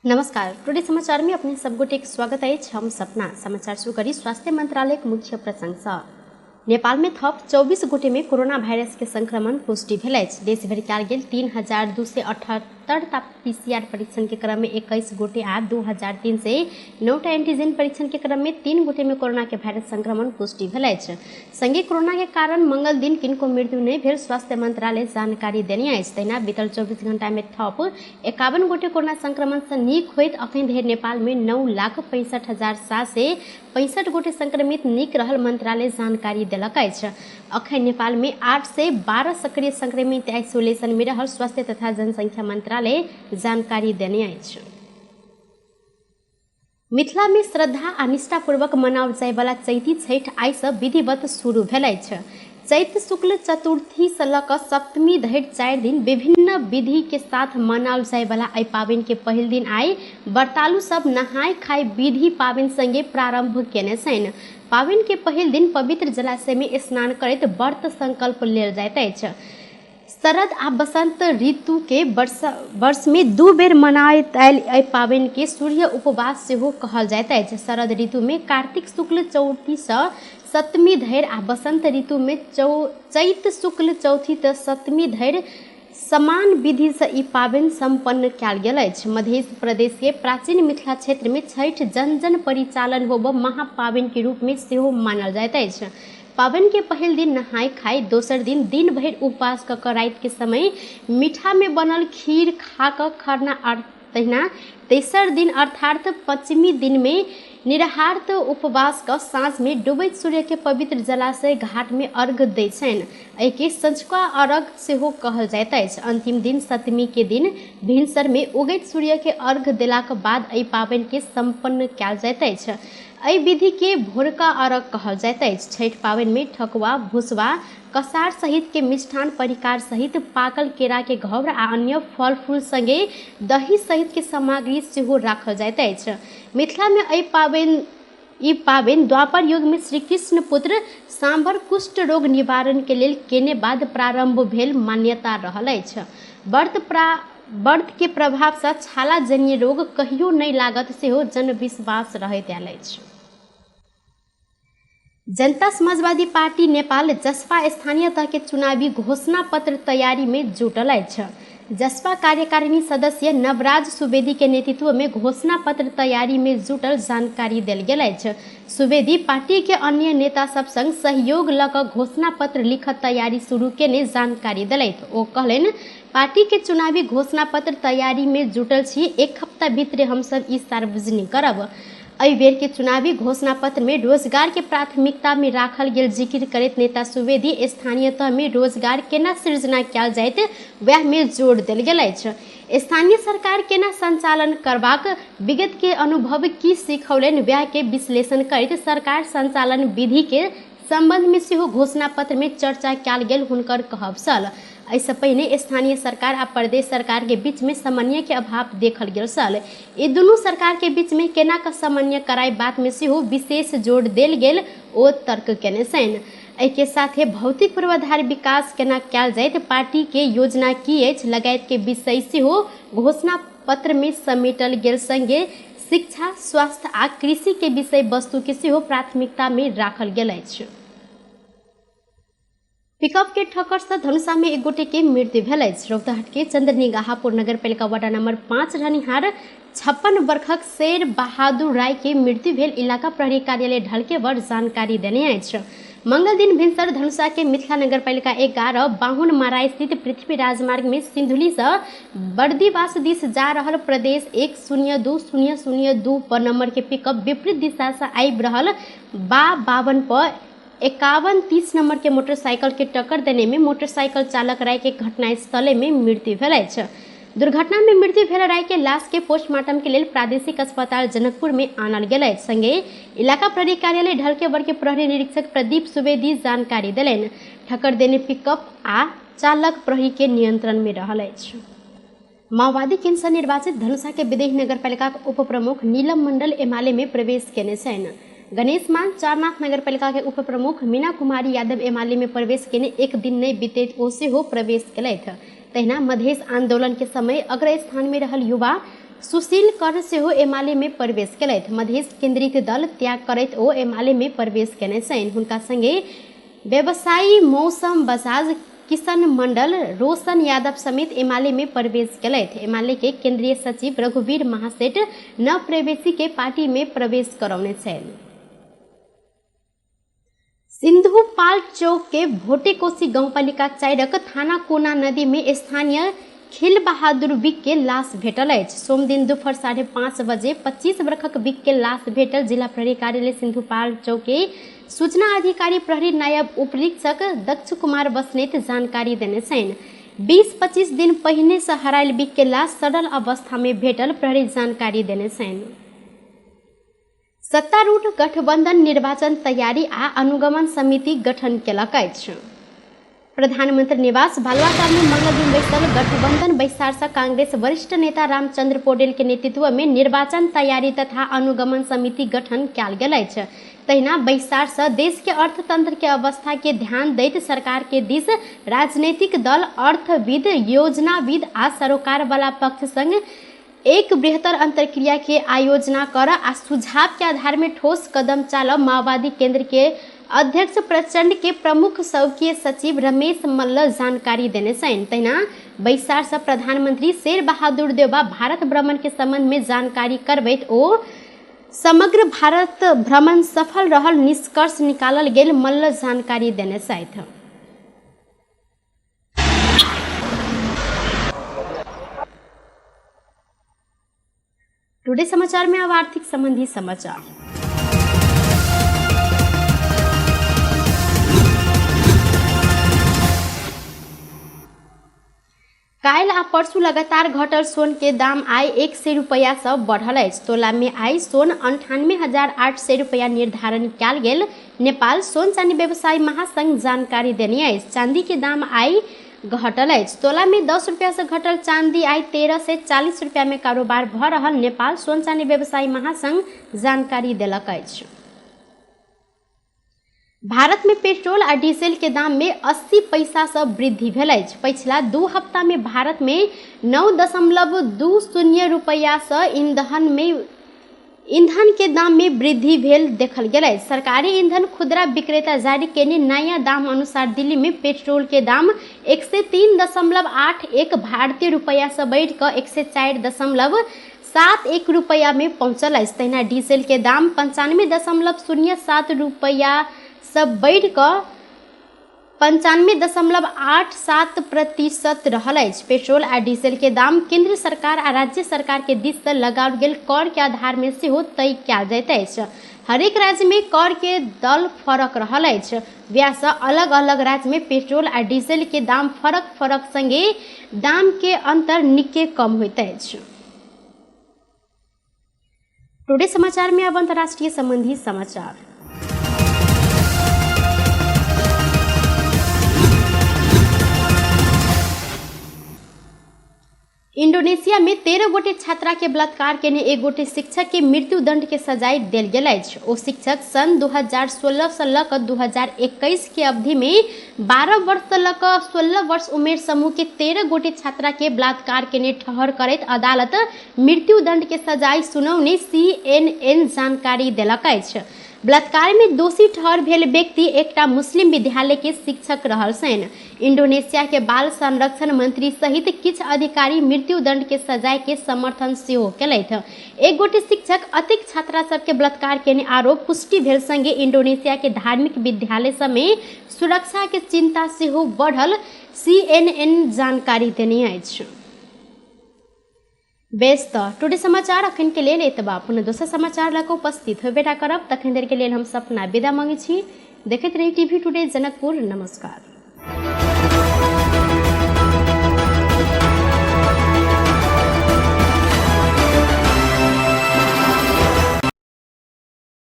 नमस्कार। टुडे समाचार में अपने सबगोटेक स्वागत है। हम सपना समाचार शुरू करी। स्वास्थ्य मंत्रालय मुख्य प्रशंसा नेपाल में थप 24 गोटे में कोरोना भाइरस के संक्रमण पुष्टि भेल अछि। देशभर कयल गेल 3278 पीसीआर परीक्षण के क्रम में 21 गोटे आ 2309 एंटीजन परीक्षण के क्रम में 3 गोटे में कोरोना के भाइरस संक्रमण पुष्टि भेल अछि। संगे कोरोना के कारण मंगल दिन किनको मृत्यु नहीं भेल स्वास्थ्य मंत्रालय जानकारी देने अछि। तहिना बीतल 24 घंटा में थप 51 गोटे कोरोना संक्रमण से नीक होइत अखन धरि नेपाल में 9,65,765 गोटे संक्रमित नीक रहल मंत्रालय जानकारी देलक अछि। अखन नेपाल में 8 से 12 सक्रिय संक्रमित आइसोलेशन में रहल स्वास्थ्य तथा जनसंख्या मंत्रालय जानकारी देने अछि। मिथिला में श्रद्धा आ निष्ठापूर्वक मनाओल जाय वाला चैती छठ आइ से विधिवत शुरू भेल अछि। चैत शुक्ल चतुर्थी से लऽ कऽ सप्तमी धरि 4 दिन विभिन्न विधि के साथ मनाओल जाय वाला एहि पाबनि के पहिल दिन आइ व्रतालु सब नहाय खाय विधि पाबनि संगे प्रारंभ केने छनि। पाबनि के पहिल दिन पवित्र जलाशय में स्नान करैत व्रत संकल्प लेल जाइत अछि। शरद आ बसंत ऋतु के वर्ष में 2 बेर मनाओल एहि पाबनि के सूर्य उपवास सेहो कहल जाइत अछि। शरद ऋतु में कार्तिक शुक्ल चौथी से सप्तमी धरि आ बसंत ऋतु में चैत शुक्ल चौथी से सप्तमी धरि समान विधि से ई पाबनि संपन्न कयल गेल अछि। मध्य प्रदेश के प्राचीन मिथिला क्षेत्र में छठ जन जन परिचालन होबऽ महापाबनि के रूप में सेहो मानल जाइत अछि। पाबनि के पहिल दिन नहाय खाय, दोसर दिन दिन भरि उपवास कऽ कऽ राति के समय मीठा में बनल खीर खा कऽ खरना तहिना तेसर दिन अर्थात पश्चिमी दिन में निराहार उपवास कऽ साँझ में डूबैत सूर्य के पवित्र जलाशय घाट में अर्घ्य दै छनि। एहि के सँझुका अर्घ्य सेहो कहल जाइत अछि। अंतिम दिन सप्तमी के दिन भिनसर में उगैत सूर्य के अर्घ्य देलाक बाद एहि पाबनि के संपन्न कयल जाइत अछि। एहि विधि के भोरका अर्घ्य कहल जाइत अछि। छठि पाबनि में ठकुआ, भुसवा, कसार सहित के मिष्ठान परिकार सहित पाकल केरा के घौर आ अन्य फल फूल संगे दही सहित के सामग्री सेहो राखल जाइत अछि। मिथिला में ई पाबनि द्वापर युग में श्री कृष्ण पुत्र सांबर कुष्ठ रोग निवारण के लेल केने बाद प्रारंभ भेल मान्यता रहल अछि। व्रत के प्रभाव से छाला जन्य रोग कहियो नहीं लागत सेहो जनविश्वास रहैत आयल अछि। जनता समाजवादी पार्टी नेपाल जसपा स्थानीय तह के चुनावी घोषणा पत्र तैयारी में जुटल अछि। जसपा कार्यकारिणी सदस्य नवराज सुवेदी के नेतृत्व में घोषणा पत्र तैयारी में जुटल जानकारी देल गेल अछि। सुवेदी पार्टी के अन्य नेता सब संग सहयोग लऽ कऽ घोषणा पत्र लिखत तैयारी शुरू केने जानकारी देलथि। ओ कहलनि, पार्टी के चुनावी घोषणा पत्र तैयारी में जुटल छी, 1 हफ्ता भीतर हम सब ई सार्वजनिक करब। एहि बेर के चुनावी घोषणा पत्र में रोजगार के प्राथमिकता में राखल गेल जिक्र करैत नेता सुवेदी स्थानीय तह में रोजगार केना सृजना कयल जाइत वएह में जोर देल गेल अछि। स्थानीय सरकार केना संचालन करबाक विगत के अनुभव की सिखौलनि वएह के विश्लेषण करैत सरकार संचालन विधि के संबंध में सेहो घोषणा पत्र में चर्चा कयल गेल हुनकर कहब छल। ऐसे पहले स्थानीय सरकार आ प्रदेश सरकार के बीच में समन्वय के अभाव देखल गेल छल। ई दुनू सरकार के बीच में केना कऽ समन्वय कराय बात में सेहो विशेष जोर देल गेल ओ तर्क केने छनि। एहि के साथे भौतिक पूर्वाधार विकास केना कयल जाइत, पार्टी के योजना की अछि लगायत के विषय सेहो घोषणा पत्र में समेटल गेल। संगे शिक्षा, स्वास्थ्य आ कृषि के विषय वस्तु के सेहो प्राथमिकता में राखल गेल अछि। पिकअप के ठक्कर से धनुषा में 1 गोटे के मृत्यु भेल अछि। रौतहट के चंद्रनिगाहपुर नगर पालिका वार्ड नंबर 5 रहनिहार 56 वर्षक शेर बहादुर राय के मृत्यु भेल इलाका प्रहरी कार्यालय ढलकेवर जानकारी देने अछि। मंगल दिन भिनसर धनुषा के मिथिला नगर पालिका 11 बाहुन मारा स्थित पृथ्वी राजमार्ग में सिंधुली से बर्दीवास दिस जा रहल प्रदेश 102-002 नंबर के पिकअप विपरीत दिशा से आबि रहल 52 पर 51-30 नंबर के मोटरसाइकिल के टक्कर देने में मोटरसाइकिल चालक राय के घटनास्थल में मृत्यु भेल अछि। दुर्घटना में मृत्यु भेल राय के लाश के पोस्टमार्टम के लेल प्रादेशिक अस्पताल जनकपुर में आनल गेल अछि। संगे इलाका प्रहरी कार्यालय ढलकेवर के प्रहरी निरीक्षक प्रदीप सुवेदी जानकारी देलनि। ठक्कर देने पिकअप आ चालक प्रहरी के नियंत्रण में रहल अछि। माओवादी केन्द्र से निर्वाचित धनुषा के विदेही नगर पालिका उप प्रमुख नीलम मंडल एमाले में प्रवेश केने छनि। गणेश मान चारनाथ नगर पालिका के उप प्रमुख मीना कुमारी यादव एमाले में प्रवेश केने 1 दिन नहीं बीतैत ओ सेहो प्रवेश केलथि। तहिना मधेश आंदोलन के समय अग्र स्थान में रहल युवा सुशील कर्ण सेहो एमाले में प्रवेश केलथि। मधेश केंद्रित दल त्याग करैत ओ एमाले में प्रवेश केने छनि। हुनका संगे व्यवसायी मौसम बजाज, किशन मंडल, रोशन यादव समेत एमाले में प्रवेश केलथि। एमाले के केंद्रीय सचिव रघुवीर महासेठ न प्रवेशी के पार्टी में प्रवेश करौने छनि। सिंधुपाल चौक के भोटेकोशी गाउँपालिका 4 थाना कोना नदी में स्थानीय खिल बहादुर विक के लाश भेटल अछि। सोम दिन दोपहर 5:30 बजे 25 वर्षक विक के लाश भेटल जिला प्रहरी कार्यालय सिंधुपाल चौक के सूचना अधिकारी प्रहरी नायब उपरीक्षक दक्ष कुमार बस्नेत जानकारी देने छनि। 20-25 दिन पहिने से हरायल विक के लाश सड़ल अवस्था में भेटल प्रहरी जानकारी देने छनि। सत्तारूढ़ गठबंधन निर्वाचन तैयारी आ अनुगमन समिति गठन केलक अछि। प्रधानमंत्री निवास भालुआटार में मंगल दिन बैसल गठबंधन बैसार से कांग्रेस वरिष्ठ नेता रामचंद्र पौडेल के नेतृत्व में निर्वाचन तैयारी तथा अनुगमन समिति गठन कयल गेल अछि। तहिना बैसार से देश के अर्थतंत्र के अवस्था के ध्यान दैत सरकार के दिस राजनीतिक दल, अर्थविद, योजनाविद आ सरोकार वाला पक्ष संग एक बृहत्तर अंतरक्रिया के आयोजना कर आ सुझाव के आधार में ठोस कदम चालब माओवादी केंद्र के अध्यक्ष प्रचंड के प्रमुख सबकीय सचिव रमेश मल्ल जानकारी देने छनि। तहिना बैसार से प्रधानमंत्री शेर बहादुर देउबा भारत भ्रमण के संबंध में जानकारी करबैत ओ समग्र भारत भ्रमण सफल रहल निष्कर्ष निकालल गेल मल्ल जानकारी देने छथि। टुडे समाचार में अब आर्थिक संबंधी समाचार। काल्हि आ परसू लगातार घटल सोन के दाम आइ 100 रुपया से बढ़ल अछि। तोला में आइ सोन 98,800 रुपया निर्धारण कयल गेल। नेपाल सोन चांदी व्यवसायी महासंघ जानकारी देने अछि। चांदी के दाम आइ घटल अछि। तोला में 10 रुपया से घटल चांदी आई 13 से 40 रुपया में कारोबार भ रहल नेपाल सोन चांदी व्यवसायी महासंघ जानकारी देलक अछि। भारत में पेट्रोल आ डीजल के दाम में 80 पैसा से वृद्धि भेल अछि। पिछला 2 हफ्ता में भारत में 9.20 रुपया से ईंधन के दाम में वृद्धि भेल देखल गेल अछि। सरकारी ईंधन खुदरा विक्रेता जारी केने नया दाम अनुसार दिल्ली में पेट्रोल के दाम 103.81 भारतीय रुपया से बढ़ कर 104.71 रुपया में पहुंचल अछि। तहिना डीजल के दाम 95.07 रुपया से बढ़ कर 95.87% रहल अछि। पेट्रोल आ डीजल के दाम केंद्र सरकार आ राज्य सरकार के दिस से लगाओल गेल कर के आधार में सेहो तय कयल जाइत अछि। हरेक राज्य में कर के दर फरक रहल अछि। वैह से अलग अलग राज्य में पेट्रोल आ डीजल के दाम फरक संगे दाम के अंतर निके कम होइत अछि। टुडे समाचार में अब अंतर्राष्ट्रीय संबंधी समाचार। इंडोनेशिया में 13 गोटे छात्रा के बलात्कार केने एक गोटे शिक्षक के मृत्यु दंड के सजाए देल गेल अछि। ओ शिक्षक सन 2016 से लऽ कऽ 2021 के अवधि में 12 वर्ष से लऽ कऽ 16 वर्ष उमेर समूह के 13 गोटे छात्रा के बलात्कार केने ठहर करैत अदालत मृत्यु दंड के सजाए सुनौने CNN जानकारी देलक अछि। बलात्कार में दोषी ठहर भेल व्यक्ति एकटा मुस्लिम विद्यालय के शिक्षक रहल छनि। इंडोनेशिया के बाल संरक्षण मंत्री सहित किछु अधिकारी मृत्यु दंड के सजाए के समर्थन सेहो केलथि। एक गोटे शिक्षक अतिक छात्रा सब के बलात्कार केने आरोप पुष्टि भेल संगे इंडोनेशिया के धार्मिक विद्यालय सब में सुरक्षा के चिंता सेहो बढ़ल CNN जानकारी देने अछि। व्यस्त टुडे समाचार अखन के लेल एतबा। पुनः दोसर समाचार लऽ कऽ उपस्थित होबेटा करब। तखन देर के लेल हम सपना विदा मांगै छी। देखैत रही टीवी टुडे जनकपुर। नमस्कार।